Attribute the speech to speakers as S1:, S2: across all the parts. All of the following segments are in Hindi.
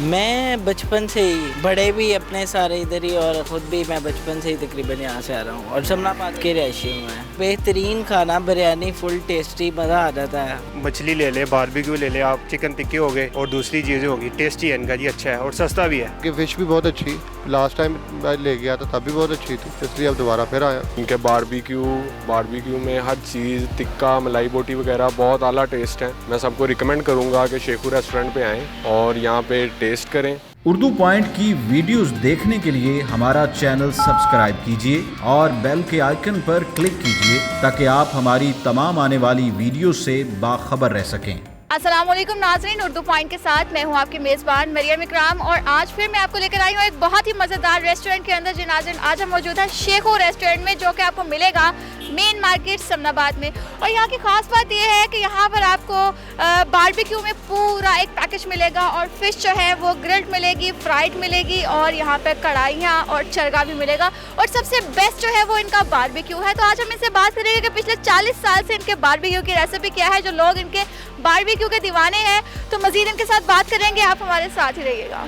S1: मैं बचपन से ही, बड़े भी अपने सारे इधर ही और ख़ुद भी मैं बचपन से ही तकरीबन यहाँ से आ रहा हूँ और जमनाबाद के रहायशी हूँ मैं। बेहतरीन खाना, बिरयानी फुल टेस्टी, मज़ा आ जाता है।
S2: मछली ले ले, बारबेक्यू ले ले आप, चिकन टिक्के हो गए और दूसरी चीज़ें होगी। टेस्टी है इनका जी, अच्छा है और सस्ता भी है।
S3: कि फ़िश भी बहुत अच्छी, लास्ट टाइम मैं ले गया था तब भी बहुत अच्छी थी, इसलिए अब दोबारा फिर आया।
S4: इनके बारबेक्यू में हर चीज़, टिक्का, मलाई बोटी वगैरह बहुत आला टेस्ट है। मैं सबको रिकमेंड करूँगा कि शेखू रेस्टोरेंट पे आएँ और यहाँ पे टेस्ट करें।
S5: उर्दू पॉइंट की वीडियोस देखने के लिए हमारा चैनल सब्सक्राइब कीजिए और बेल के आइकन पर क्लिक कीजिए ताकि आप हमारी तमाम आने वाली वीडियो से बाखबर रह सकें।
S6: अस्सलाम वालेकुम नाज़रीन, उर्दू पॉइंट के साथ मैं हूं आपकी मेज़बान मरियम इकराम और आज फिर मैं आपको लेकर आई हूं एक बहुत ही मज़ेदार रेस्टोरेंट के अंदर। जी नाज़रीन, आज हम मौजूद हैं शेखू रेस्टोरेंट में, जो कि आपको मिलेगा मेन मार्केट समनाबाद में। और यहाँ की ख़ास बात यह है कि यहाँ पर आपको बारबेक्यू में पूरा एक पैकेज मिलेगा और फ़िश जो है वो ग्रिल्ड मिलेगी, फ्राइड मिलेगी और यहाँ पर कढ़ाइयाँ और चरगा भी मिलेगा। और सबसे बेस्ट जो है वो इनका बारबेक्यू है। तो आज हम इनसे बात करेंगे कि पिछले 40 साल से इनके बारबेक्यू की रेसिपी क्या है, जो लोग इनके बारबेक्यू के दीवाने हैं। तो मज़ीद इनके साथ बात करेंगे, आप हमारे साथ ही रहिएगा।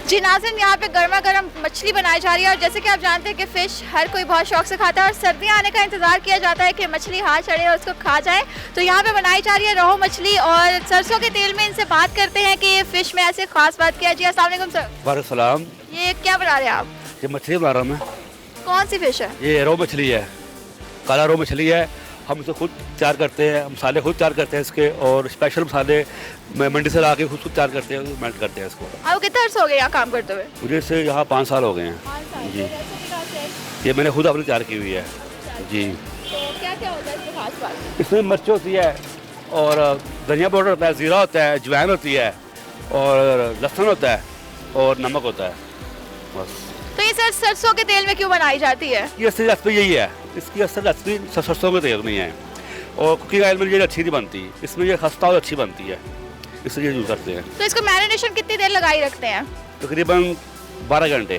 S6: जी नाज़रीन, यहाँ पे गर्मा गर्म मछली बनाई जा रही है और जैसे कि आप जानते हैं कि फ़िश हर कोई बहुत शौक से खाता है और सर्दियाँ आने का इंतज़ार किया जाता है कि मछली हाथ चढ़े और उसको खा जाए। तो यहाँ पे बनाई जा रही है रोहू मछली और सरसों के तेल में। इनसे बात करते हैं कि ये फ़िश में ऐसे ख़ास बात क्या है। जी अस्सलाम वालेकुम सर।
S7: वालेकुम सलाम।
S6: ये क्या बना रहे हैं आप?
S7: ये मछली बना रहा हूँ मैं।
S6: कौन सी फ़िश है?
S7: ये रोहू मछली है, काला रोहू मछली है। हम इसे खुद तैयार करते हैं, मसाले खुद तैयार करते हैं इसके, और स्पेशल मसाले मंडी से ला के खुद तैयार करते हैं, मेल्ट करते हैं इसको।
S6: आपको कितना अर्सा हो गया यहाँ काम करते हुए?
S7: मुझे से यहाँ 5 साल हो गए हैं जी। ये मैंने खुद अपनी तैयार की हुई है जी।
S6: तो क्या क्या होता है इसमें खास बात?
S7: इसमें मिर्च होती है और धनिया पाउडर होता है, ज़ीरा होता है, अजवाइन होती है और लहसुन होता है और नमक होता है, बस।
S6: तो ये सर सरसों के तेल में क्यों बनाई जाती है?
S7: ये असली रेसिपी यही है, इसकी असल रेसिपी सरसों के तेल में है और कुकिंग ऑयल में ये अच्छी नहीं बनती, इसमें ये खस्ता और अच्छी बनती है, इसलिए यूज़ करते हैं।
S6: तो इसको मैरिनेशन कितनी देर लगाई रखते हैं?
S7: तकरीबन 12 घंटे।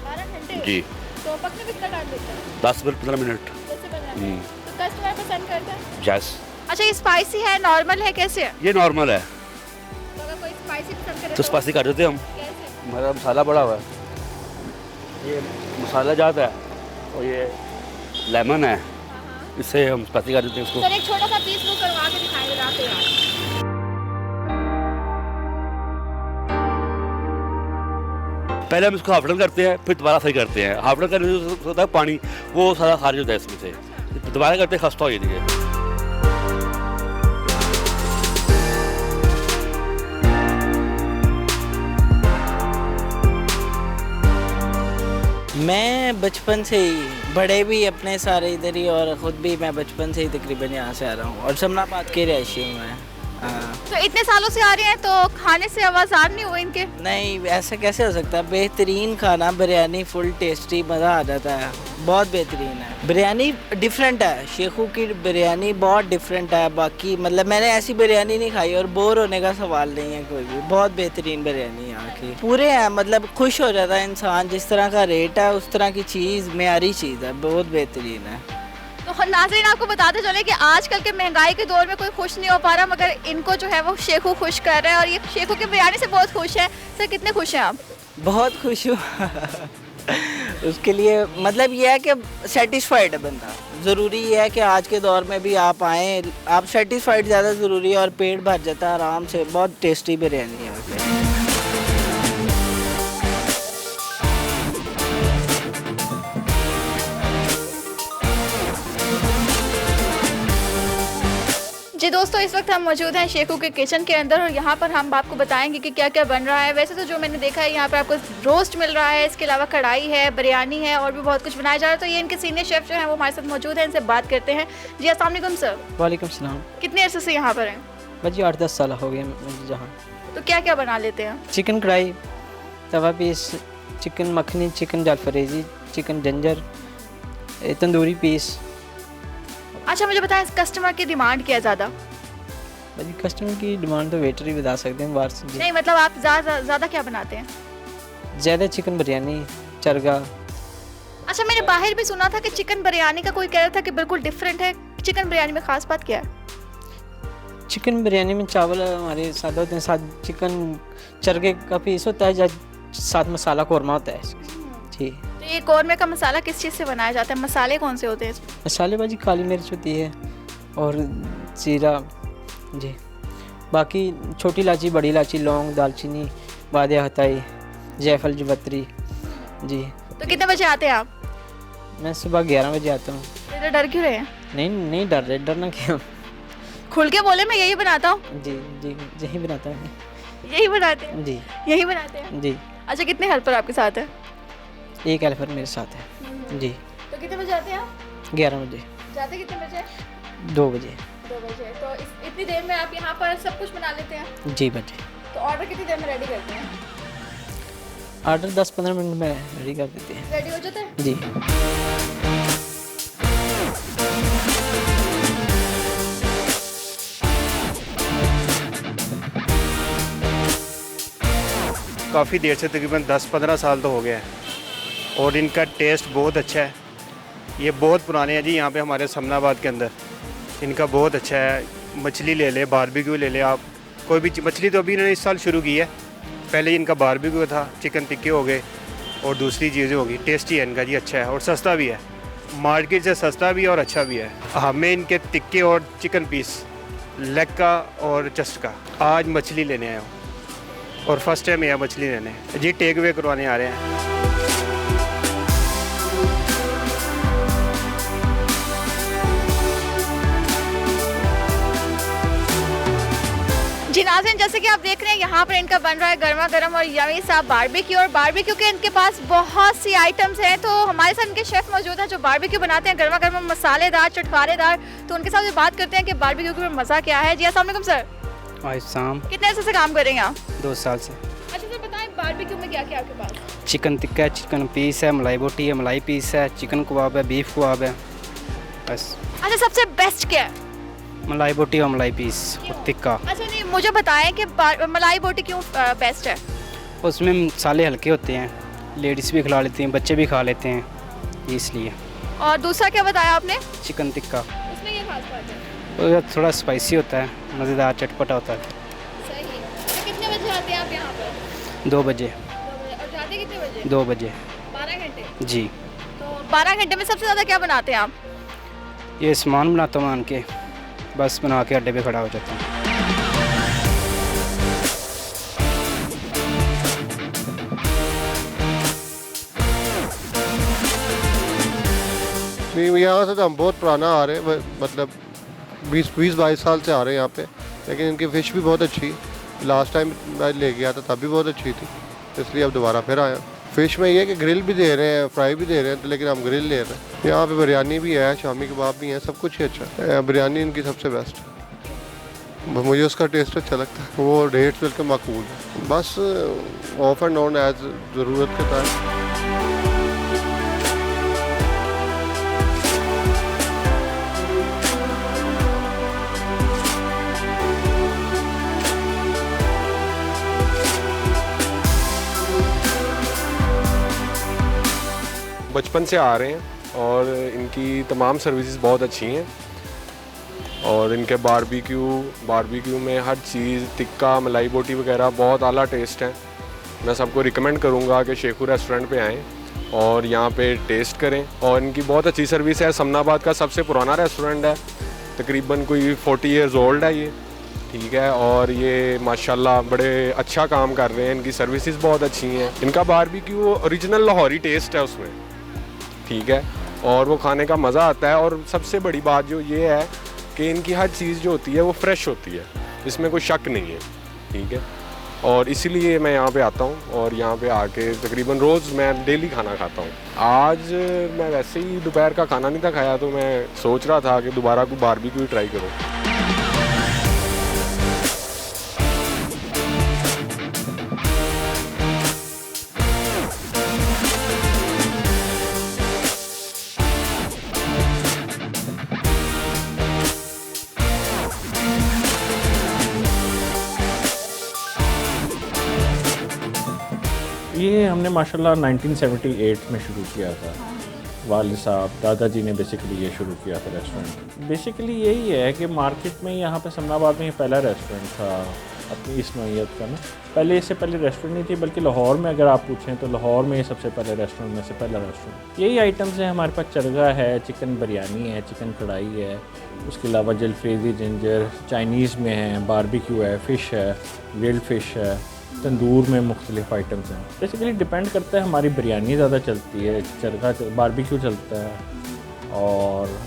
S6: 12 घंटे
S7: जी।
S6: तो पकने में कितना टाइम लगता है?
S7: 10 से 15 मिनट।
S6: तो कस्टमर पसंद करता है?
S7: जैस।
S6: अच्छा, ये स्पाइसी है, नॉर्मल है, कैसे है?
S7: ये नॉर्मल है।
S6: तो अगर कोई स्पाइसी पसंद करे
S7: तो स्पाइसी कर देते हैं हम।
S6: कैसे?
S7: हमारा मसाला बड़ा हुआ है, ये मसाला ज़्यादा है और ये लेमन है, इससे हम स्पाइसी कर देते हैं इसको।
S6: सर एक छोटा सा पीस वो करवा के दिखाएंगे आपको यार।
S7: पहले हम इसको हाफ डन करते हैं, फिर दोबारा फ्राई करते हैं। हाफ डन करने से होता है पानी, वो सारा खारिज होता है इसमें से। दोबारा करते हैं, खस्ता हो जाती है।
S1: मैं बचपन से ही, बड़े भी अपने सारे इधर ही और ख़ुद भी मैं बचपन से ही तकरीबन यहाँ से आ रहा हूँ और जमनाबाद के रहायशी हूँ मैं। हाँ।
S6: तो इतने सालों से आ रहे हैं तो खाने से आवाज़ार नहीं हुए इनके?
S1: नहीं, ऐसा कैसे हो सकता है? बेहतरीन खाना, बिरयानी फुल टेस्टी, मज़ा आ जाता है, बहुत बेहतरीन है। बिरयानी डिफरेंट है, शेखू की बिरयानी बहुत डिफरेंट है। बाकी मतलब मैंने ऐसी बिरयानी नहीं खाई और बोर होने का सवाल नहीं है कोई भी। बहुत बेहतरीन बिरयानी यहाँ की, पूरे हैं, मतलब खुश हो जाता है इंसान। जिस तरह का रेट है उस तरह की चीज़, मेयारी चीज़ है, बहुत बेहतरीन है।
S6: तो नाज़रीन, आपको बताते चले कि आजकल के महंगाई के दौर में कोई खुश नहीं हो पा रहा, मगर इनको जो है वो शेखू खुश कर रहा है और ये शेखू की बिरयानी से बहुत खुश है। सर कितने खुश हैं आप?
S1: बहुत खुश हूँ उसके लिए मतलब ये है कि सेटिस्फाइड है बंदा। ज़रूरी है कि आज के दौर में भी आप आएँ, आप सेटिस्फाइड ज़्यादा ज़रूरी है और पेट भर जाता है आराम से। बहुत टेस्टी बिरयानी है वैसे।
S6: जी दोस्तों, इस वक्त हम मौजूद हैं शेखू के किचन के अंदर और यहाँ पर हम आपको बताएंगे कि क्या क्या बन रहा है। वैसे तो जो मैंने देखा है यहाँ पर आपको रोस्ट मिल रहा है, इसके अलावा कढ़ाई है, बिरयानी है और भी बहुत कुछ बनाया जा रहा है। तो ये इनके सीनियर शेफ़ जो हैं वो हमारे साथ मौजूद हैं, इनसे बात करते हैं। जी अस्सलाम वालेकुम सर।
S8: वालेकुम सलाम।
S6: कितने अर्से से यहाँ पर हैं?
S8: बस 8-10 साल हो गए मुझे जहाँ।
S6: तो क्या क्या बना लेते हैं?
S8: Chicken kadai, tawa piece, chicken makhani, chicken jalfrezi, chicken ginger, tandoori piece.
S6: अच्छा मुझे बताएं, कस्टमर की डिमांड क्या है ज़्यादा?
S8: भाई कस्टमर की डिमांड तो वेटर ही बता सकते हैं बाहर से।
S6: नहीं मतलब आप ज़्यादा क्या बनाते हैं?
S8: ज़्यादा चिकन बिरयानी, चरगा।
S6: अच्छा, मैंने बाहर भी सुना था कि चिकन बिरयानी का कोई कह रहा था कि बिल्कुल डिफरेंट है। चिकन बिरयानी में खास बात क्या है?
S8: चिकन बिरयानी में चावल हमारे सादा होते हैं, साथ चिकन चरगे का पीस होता है, साथ मसाला कौरमा होता है जी।
S6: तो ये कौरमे का मसाला किस चीज़ से बनाया जाता है? मसाले कौन से होते हैं इसमें?
S8: मसालेबाजी काली मिर्च होती है और जीरा जी, बाकी छोटी इलायची, बड़ी इलायची, लौंग, दालचीनी, बादे हताई, जायफल, जवत्री जी।
S6: तो कितने बजे आते हैं आप?
S8: मैं सुबह 11 बजे आता हूँ।
S6: इधर डर क्यों रहे हैं?
S8: नहीं डर रहे, डरना क्यों?
S6: खुल के बोले, मैं यही बनाता हूँ।
S8: जी जी, यही बनाता हूँ
S6: यही बनाते हैं?
S8: जी।
S6: यही बनाते हैं
S8: जी।
S6: अच्छा, कितने हेल्पर आपके साथ है?
S8: एक हेल्पर मेरे साथ है जी।
S6: तो कितने बजे आते हैं आप?
S8: 11 बजे।
S6: जाते कितने बजे?
S8: 2 बजे।
S6: 2 बजे। तो इतनी देर में आप यहाँ पर सब कुछ बना लेते हैं?
S8: जी बजे।
S6: तो ऑर्डर कितनी देर में रेडी करते हैं?
S8: ऑर्डर 10-15 मिनट में रेडी कर देते हैं।
S6: रेडी हो जाता है
S8: जी।
S2: काफ़ी देर से, तकरीबन 10-15 साल तो हो गया है और इनका टेस्ट बहुत अच्छा है। ये बहुत पुराने हैं जी, यहाँ पे हमारे समनाबाद के अंदर। इनका बहुत अच्छा है। मछली ले ले, बारबेक्यू ले ले, आप कोई भी मछली तो अभी इन्होंने इस साल शुरू की है। पहले इनका बारबेक्यू था, चिकन टिक्के हो गए और दूसरी चीज़ें होगी। टेस्टी है इनका जी, अच्छा है और सस्ता भी है। मार्केट से सस्ता भी और अच्छा भी है। हमें इनके टिक्के और चिकन पीस, लेग का और चस्ट का। आज मछली लेने आया हूँ और फर्स्ट टाइम यहाँ मछली लेने जी, टेक अवे करवाने आ रहे हैं।
S6: जी नाज़रीन, जैसे कि आप देख रहे हैं यहाँ पर इनका बन रहा है गर्मा गर्म और यमी सा बारबेक्यू। और बारबेक्यू के इनके पास बहुत सी आइटम्स हैं। तो हमारे साथ इनके शेफ़ मौजूद हैं जो बारबेक्यू बनाते हैं, गर्मा गर्म, मसालेदार, चटखारेदार। तो उनके साथ भी बात करते हैं कि बारबेक्यू के मज़ा क्या है। जी अस्सलाम वालेकुम सर।
S8: शाम
S6: कितने अर्से से काम कर रहे हैं आप?
S8: 2 साल से।
S6: अच्छा सर, बताएं बारबेक्यू में क्या क्या आपके पास?
S8: चिकन टिक्का है, चिकन पीस है, मलाई बोटी है, मलाई पीस है, चिकन कबाब है, बीफ कबाब है, बस।
S6: अच्छा, सबसे बेस्ट क्या है?
S8: मलाई बोटी और मलाई पीस और टिक्का।
S6: अच्छा नहीं, मुझे बताएं कि मलाई बोटी क्यों बेस्ट है?
S8: उसमें मसाले हल्के होते हैं, लेडीज़ भी खिला लेती हैं, बच्चे भी खा लेते हैं, इसलिए।
S6: और दूसरा क्या बताया आपने?
S8: चिकन टिक्का
S6: उसमें ये खास बात है?
S8: वो थोड़ा स्पाइसी होता है, मज़ेदार, चटपटा होता है।
S6: सही। तो कितने बजे आते हैं आप यहाँ पर?
S8: 2 बजे।
S6: 2 बजे। और जाते कितने बजे?
S8: 2 बजे।
S6: 12 घंटे?
S8: जी।
S6: तो 12 घंटे में सबसे ज़्यादा क्या बनाते हैं आप?
S8: ये सामान बनाता हूँ मान के, बस बना के अड्डे पे खड़ा हो जाता हूँ।
S3: नहीं, यहाँ से तो हम बहुत पुराना आ रहे हैं, मतलब 20-22 साल से आ रहे हैं यहाँ पे। लेकिन इनकी फ़िश भी बहुत अच्छी है। लास्ट टाइम मैं ले गया था तब भी बहुत अच्छी थी, इसलिए अब दोबारा फिर आया। फ़िश में ये है कि ग्रिल भी दे रहे हैं, फ्राई भी दे रहे हैं, तो लेकिन हम ग्रिल ले रहे हैं। यहाँ पे बिरयानी भी है, शामी कबाब भी हैं, सब कुछ ही अच्छा है। बिरयानी इनकी सबसे बेस्ट है, मुझे उसका टेस्ट अच्छा लगता है। वो रेट्स बिल्कुल माकूल है, बस ऑफ एंड ऑन एज ज़रूरत के तहत।
S4: बचपन से आ रहे हैं और इनकी तमाम सर्विसेज बहुत अच्छी हैं। और इनके बारबेक्यू में हर चीज़, टिक्का, मलाई बोटी वगैरह बहुत आला टेस्ट है। मैं सबको रिकमेंड करूँगा कि शेखू रेस्टोरेंट पे आएँ और यहाँ पे टेस्ट करें। और इनकी बहुत अच्छी सर्विस है। समनाबाद का सबसे पुराना रेस्टोरेंट है, तकरीबन कोई 40 ईयर्स ओल्ड है ये, ठीक है। और ये माशाल्लाह बड़े अच्छा काम कर रहे हैं, इनकी सर्विसेज बहुत अच्छी हैं। इनका बारबेक्यू ओरिजिनल लाहौरी टेस्ट है उसमें, ठीक है, और वो खाने का मज़ा आता है। और सबसे बड़ी बात जो ये है कि इनकी हर चीज़ जो होती है वो फ्रेश होती है, इसमें कोई शक नहीं है, ठीक है। और इसीलिए मैं यहाँ पे आता हूँ और यहाँ पे आके तकरीबन रोज़ मैं डेली खाना खाता हूँ। आज मैं वैसे ही दोपहर का खाना नहीं था खाया, तो मैं सोच रहा था कि दोबारा कोई बारबेक्यू ट्राई करूँ।
S9: ये हमने माशाल्लाह 1978 में शुरू किया था। वालिद साहब दादाजी ने बेसिकली ये शुरू किया था रेस्टोरेंट। बेसिकली यही है कि मार्केट में यहाँ पे समनाबाद में ये पहला रेस्टोरेंट था अपनी इस नौइयत का ना। पहले इससे पहले रेस्टोरेंट नहीं थी, बल्कि लाहौर में अगर आप पूछें तो लाहौर में ये सबसे पहले रेस्टोरेंट में से पहला रेस्टोरेंट। यही आइटम्स हैं हमारे पास, चरगा है, चिकन बिरयानी है, चिकन कढ़ाई है, उसके अलावा जलफ्रेज़ी जिंजर, चाइनीज़ में है, बारबेक्यू है, फ़िश है, ग्रिल्ड फ़िश है, तंदूर में मुख्तलिफ आइटम्स हैं। बेसिकली डिपेंड करता है, हमारी बिरयानी ज़्यादा चलती है, चरगा बारबेक्यू चलता है और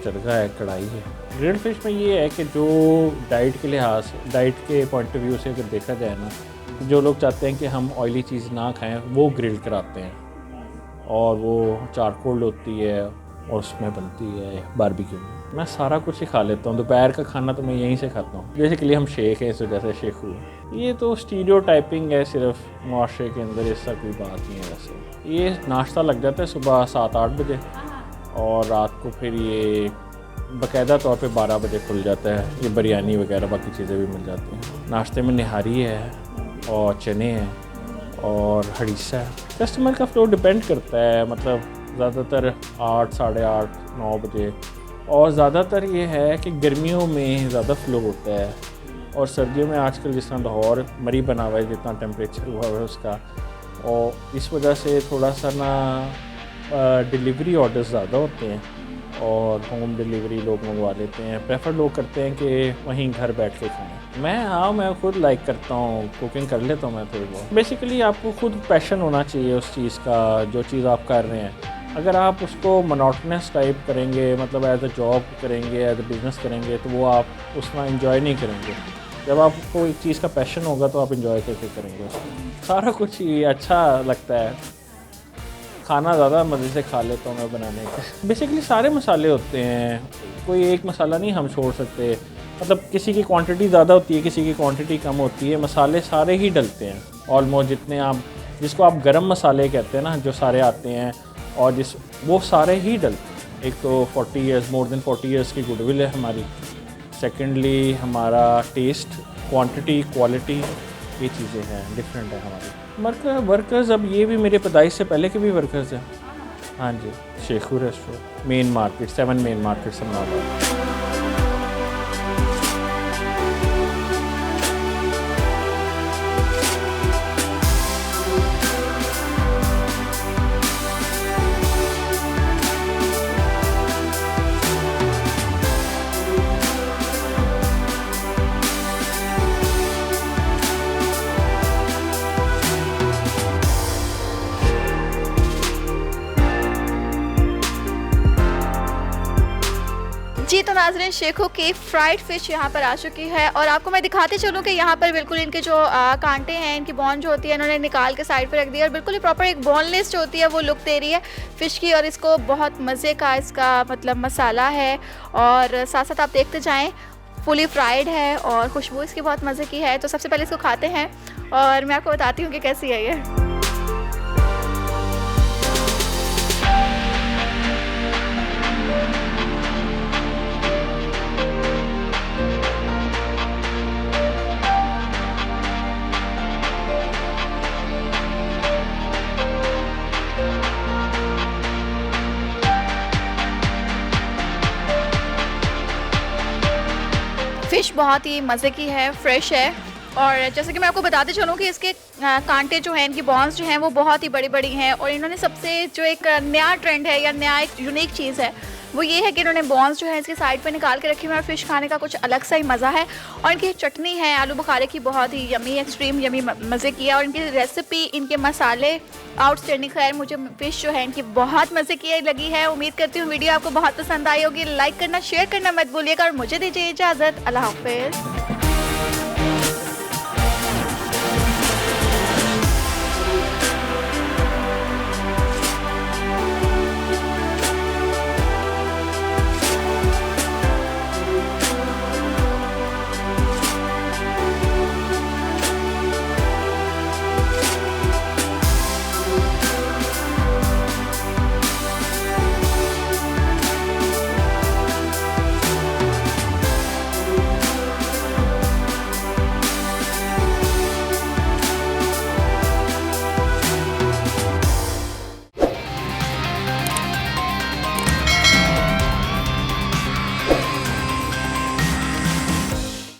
S9: चरगा है, कढ़ाई है। ग्रिल्ड फ़िश में ये है कि जो डाइट के लिहाज से, डाइट के पॉइंट ऑफ व्यू से अगर देखा जाए ना, जो लोग चाहते हैं कि हम ऑयली चीज़ ना खाएं वो ग्रिल कराते हैं और वो चारकोल होती है और उसमें बनती है बारबेक्यू। मैं सारा कुछ ही खा लेता हूँ, दोपहर का खाना तो मैं यहीं से खाता हूँ। बेसिकली हम शेख हैं, इस वजह से शेख हुए। ये तो स्टीरियोटाइपिंग है सिर्फ मुआशरे के अंदर, ऐसा कोई बात नहीं है। वैसे ये नाश्ता लग जाता है सुबह 7-8 बजे और रात को फिर ये बाकायदा तौर पे 12 बजे खुल जाता है। ये बिरयानी वगैरह बाकी चीज़ें भी मिल जाती हैं। नाश्ते में निहारी है और चने हैं और हरीसा है। कस्टमर का फ्लो डिपेंड करता है, मतलब ज़्यादातर 8, साढ़े 8, 9 बजे, और ज़्यादातर ये है कि गर्मियों में ज़्यादा फ्लो होता है और सर्दियों में आजकल जिस तरह लाहौर मरी बना हुआ है, जितना टेम्परेचर हुआ है उसका, और इस वजह से थोड़ा सा ना डिलीवरी ऑर्डर्स ज़्यादा होते हैं और होम डिलीवरी लोग मंगवा लेते हैं। प्रेफर लोग करते हैं कि वहीं घर बैठ के खाएं। मैं खुद लाइक करता हूँ, कुकिंग कर लेता हूँ मैं थोड़ी बहुत। बेसिकली आपको खुद पैशन होना चाहिए उस चीज़ का, जो चीज़ आप कर रहे हैं। अगर आप उसको मोनोटोनस टाइप करेंगे, मतलब एज अ जॉब करेंगे, एज अ बिज़नेस करेंगे, तो वो आप उसमें एंजॉय नहीं करेंगे। जब आपको एक चीज़ का पैशन होगा तो आप एंजॉय करके करेंगे उसको। सारा कुछ ही अच्छा लगता है, खाना ज़्यादा मज़े से खा लेता हूँ मैं बनाने के। बेसिकली सारे मसाले होते हैं, कोई एक मसाला नहीं हम छोड़ सकते। मतलब किसी की क्वांटिटी ज़्यादा होती है, किसी की क्वांटिटी कम होती है। मसाले सारे ही डलते हैं ऑलमोस्ट, जितने आप, जिसको आप गरम मसाले कहते हैं ना, जो सारे आते हैं, और वो सारे ही डलते हैं। एक तो 40 ईयर्स, मोर देन 40 ईयर्स की गुडविल है हमारी। सेकेंडली हमारा टेस्ट, क्वांटिटी, क्वालिटी, ये चीज़ें हैं, डिफरेंट है हमारी। वर्कर्स अब ये भी मेरे पैदाइश से पहले के भी वर्कर्स हैं। हाँ जी, Shekhu restaurant, main market, 7 main market Samanabad.
S6: जी तो नाज़रीन, शेखू की फ्राइड फ़िश यहाँ पर आ चुकी है और आपको मैं दिखाते चलूँ कि यहाँ पर बिल्कुल इनके जो कांटे हैं, इनकी बोन जो होती है, इन्होंने निकाल के साइड पर रख दिया और बिल्कुल ही प्रॉपर एक बोनलेस जो होती है वो लुक दे रही है फ़िश की। और इसको बहुत मज़े का इसका मतलब मसाला है और साथ साथ आप देखते जाएँ, फुली फ्राइड है और खुशबू इसकी बहुत मज़े की है। तो सबसे पहले इसको खाते हैं और मैं आपको बताती हूँ कि कैसी है ये। फ़िश बहुत ही मज़े की है, फ्रेश है। और जैसे कि मैं आपको बताते चलूँ कि इसके कांटे जो हैं, इनकी बॉन्स जो हैं वो बहुत ही बड़ी बड़ी हैं। और इन्होंने सबसे जो एक नया ट्रेंड है या नया एक यूनिक चीज़ है वो ये है कि इन्होंने बॉन्स जो है इसके साइड पे निकाल के रखी हुई है और फ़िश खाने का कुछ अलग सा ही मज़ा है। और इनकी चटनी है आलू बुखारे की, बहुत ही यमी, एक्सट्रीम यमी मज़े की है। और इनकी रेसिपी, इनके मसाले आउटस्टैंडिंग। खैर मुझे फ़िश जो है इनकी बहुत मज़े की लगी है। उम्मीद करती हूँ वीडियो आपको बहुत पसंद आई होगी। लाइक करना, शेयर करना मत भूलिएगा और मुझे दीजिए इजाज़त। अल्लाह हाफ़िज़।